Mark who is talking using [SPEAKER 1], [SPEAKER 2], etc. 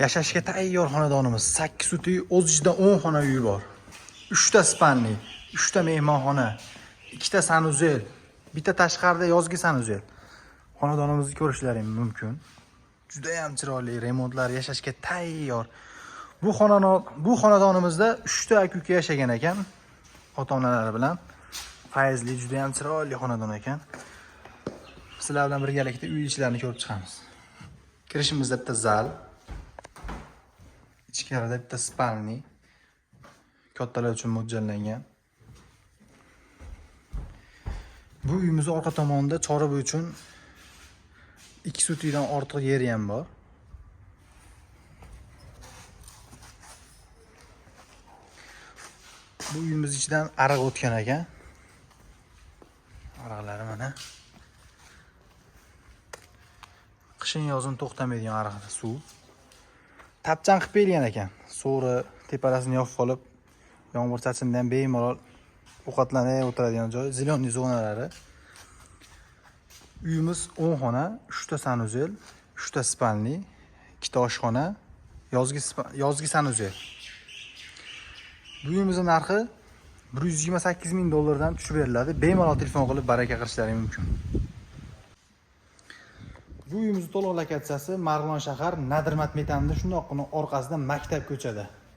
[SPEAKER 1] Yashashga tayyor xonadonimiz. 8 uy, o'z ichida 10 xona uyi bor. 3 ta spanli, 3 ta mehmonxona, 2 ta sanuzel, bitta tashqarida yozgi sanuzel. Xonadonimizni ko'rishlaring mumkin. Juda ham chiroyli, remontlar yashashga tayyor. Bu xonadonimizda 3 ta aka-uka yashagan ekan, ota-onalari bilan. Fayzli, juda ham chiroyli xonadon ekan. Sizlar bilan birgalikda uy ichlarini ko'rib chiqamiz. Kirishimizda bitta zal, ichkarida bitta spalni, kattalar uchun mo'ljallangan. Bu uyimiz orqa tomonida chorib uchun 2 sutidan ortiq yeri ham bor. Bu uyimiz ichidan ariq o'tgan ekan. Ariqlari mana. Qishin yozin to'xtamaydigan ariqda suv. Tapchan qilib bergan ekan. So'ri tepalasini yopib olib, yomg'ir sachinda ham bemalol ovqatlanib o'tiradigan joy, zilonli zonalari. Uyimiz 10 xona, 3 ta sanuzel, 3 ta spalni, 2 ta oshxona, yozgi sanuzel. Bu uyimizning narxi 128 ming dollardan tushib beriladi. Bemalol telefon qilib baraka qilishlari mumkin. Bu uyimizning to'liq lokatsiyasi Marg'ilon shahar Nadirmat metanida, shundoqqina orqasida maktab ko'chada.